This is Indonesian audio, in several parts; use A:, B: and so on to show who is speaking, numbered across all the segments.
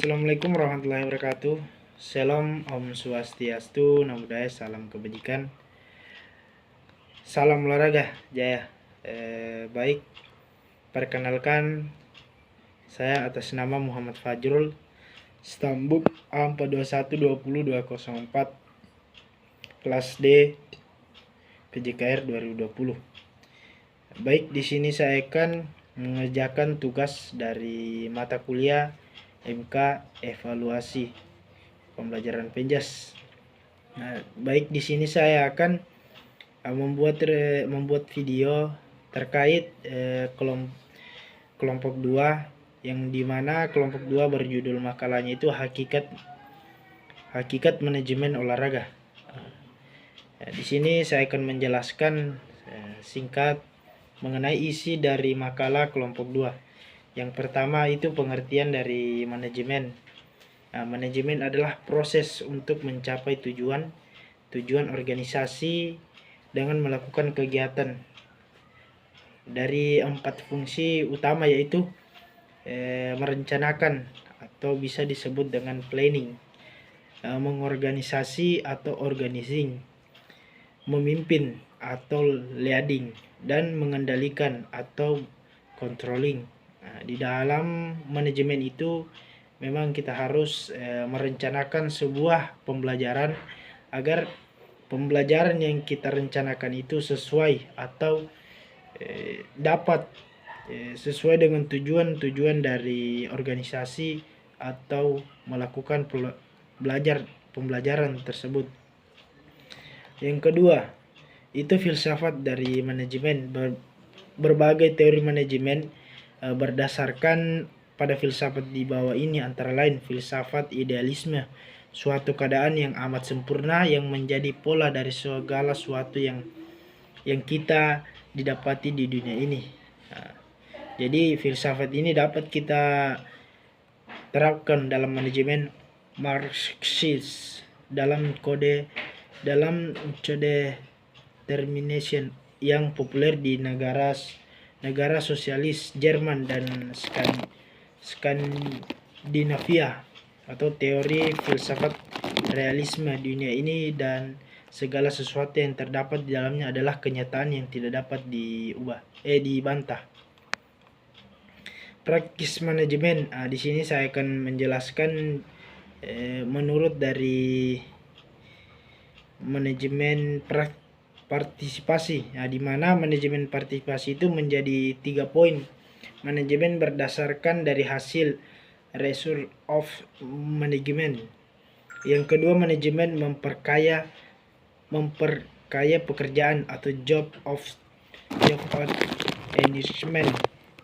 A: Assalamualaikum warahmatullahi wabarakatuh. Shalom, Om Swastiastu, Namo Buddhaya, salam kebajikan, salam olahraga, jaya. Baik, perkenalkan saya atas nama Muhammad Fajrul, Stambuk A42120204, kelas D, PJKR 2020. Baik, di sini saya akan mengerjakan tugas dari mata kuliah MK Evaluasi Pembelajaran Penjas. Nah, baik, di sini saya akan membuat video terkait kelompok 2, yang dimana kelompok 2 berjudul makalahnya itu hakikat manajemen olahraga. Di sini saya akan menjelaskan singkat mengenai isi dari makalah kelompok 2. Yang pertama itu pengertian dari manajemen. Manajemen adalah proses untuk mencapai tujuan organisasi dengan melakukan kegiatan dari 4 fungsi utama, yaitu merencanakan atau bisa disebut dengan planning, mengorganisasi atau organizing, memimpin atau leading, dan mengendalikan atau controlling. Di dalam manajemen itu memang kita harus merencanakan sebuah pembelajaran agar pembelajaran yang kita rencanakan itu sesuai atau dapat sesuai dengan tujuan dari organisasi atau melakukan pembelajaran tersebut. Yang kedua, itu filsafat dari manajemen. Berbagai teori manajemen berdasarkan pada filsafat di bawah ini, antara lain filsafat idealisme, suatu keadaan yang amat sempurna yang menjadi pola dari segala sesuatu yang kita didapati di dunia ini. Jadi filsafat ini dapat kita terapkan dalam manajemen Marxis dalam kode determination yang populer di negara sosialis Jerman dan Skandinavia, atau teori filsafat realisme. Dunia ini dan segala sesuatu yang terdapat di dalamnya adalah kenyataan yang tidak dapat dibantah. Praktis manajemen. Di sini saya akan menjelaskan menurut dari manajemen partisipasi, di mana manajemen partisipasi itu menjadi 3 poin. Manajemen berdasarkan dari hasil result of management. Yang kedua, manajemen memperkaya pekerjaan atau job enrichment.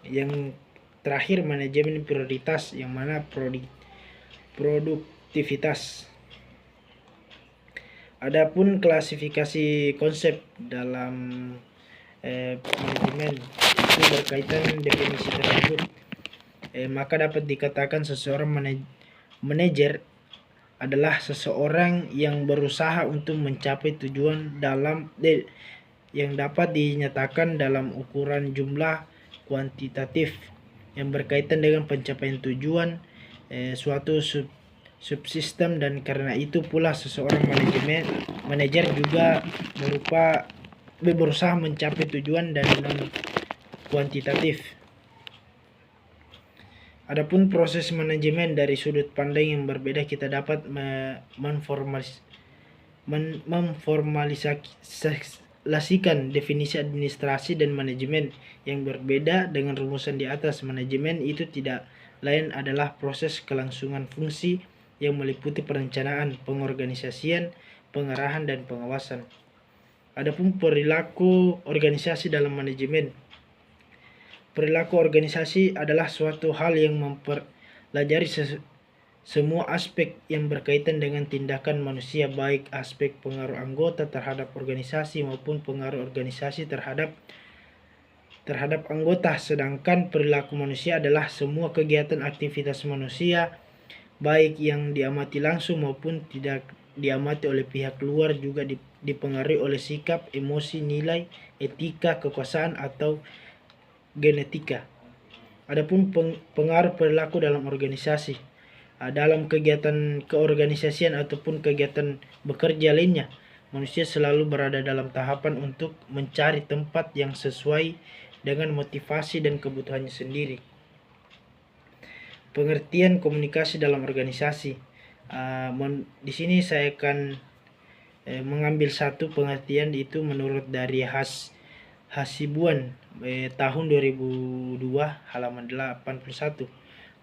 A: Yang terakhir, manajemen prioritas, yang mana produktivitas. Adapun klasifikasi konsep dalam manajemen itu berkaitan definisi tersebut, maka dapat dikatakan seseorang manajer adalah seseorang yang berusaha untuk mencapai tujuan yang dapat dinyatakan dalam ukuran jumlah kuantitatif yang berkaitan dengan pencapaian tujuan suatu subsistem, dan karena itu pula seseorang manajer juga berusaha mencapai tujuan dan non kuantitatif. Adapun proses manajemen dari sudut pandang yang berbeda, kita dapat memformalisasikan definisi administrasi dan manajemen yang berbeda dengan rumusan di atas. Manajemen itu tidak lain adalah proses kelangsungan fungsi yang meliputi perencanaan, pengorganisasian, pengarahan, dan pengawasan. Adapun perilaku organisasi dalam manajemen. Perilaku organisasi adalah suatu hal yang mempelajari semua aspek yang berkaitan dengan tindakan manusia, baik aspek pengaruh anggota terhadap organisasi maupun pengaruh organisasi terhadap anggota. Sedangkan perilaku manusia adalah semua kegiatan aktivitas manusia, baik yang diamati langsung maupun tidak diamati oleh pihak luar, juga dipengaruhi oleh sikap, emosi, nilai, etika, kekuasaan, atau genetika. Adapun pengaruh perilaku dalam organisasi. Dalam kegiatan keorganisasian ataupun kegiatan bekerja lainnya, manusia selalu berada dalam tahapan untuk mencari tempat yang sesuai dengan motivasi dan kebutuhannya sendiri. Pengertian komunikasi dalam organisasi. Di sini saya akan mengambil satu pengertian, itu menurut dari Hasibuan tahun 2002 halaman 81.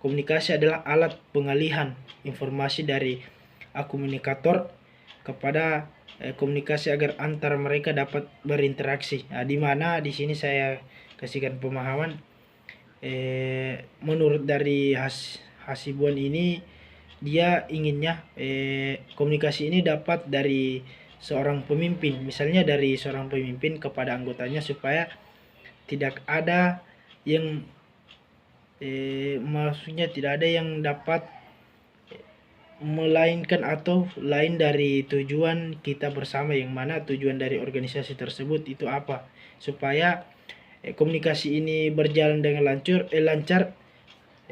A: Komunikasi adalah alat pengalihan informasi dari komunikator kepada komunikasi agar antar mereka dapat berinteraksi. Di mana di sini saya kasihkan pemahaman, menurut dari Hasibuan ini, dia inginnya komunikasi ini dapat dari seorang pemimpin, misalnya dari seorang pemimpin kepada anggotanya, supaya tidak ada yang maksudnya tidak ada yang dapat melainkan atau lain dari tujuan kita bersama, yang mana tujuan dari organisasi tersebut itu apa, supaya komunikasi ini berjalan dengan lancar,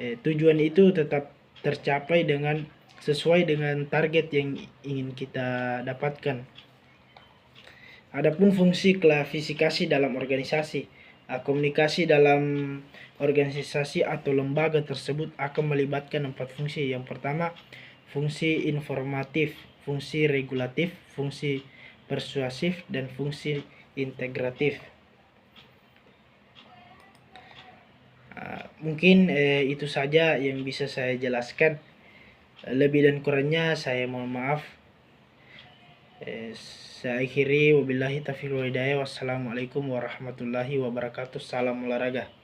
A: tujuan itu tetap tercapai dengan sesuai dengan target yang ingin kita dapatkan. Adapun fungsi klasifikasi dalam organisasi, komunikasi dalam organisasi atau lembaga tersebut akan melibatkan 4 fungsi. Yang pertama, fungsi informatif, fungsi regulatif, fungsi persuasif, dan fungsi integratif. Mungkin itu saja yang bisa saya jelaskan. Lebih dan kurangnya saya mohon maaf. Saya akhiri, wabillahi taufiq wal hidayah. Wassalamualaikum warahmatullahi wabarakatuh. Salam olahraga.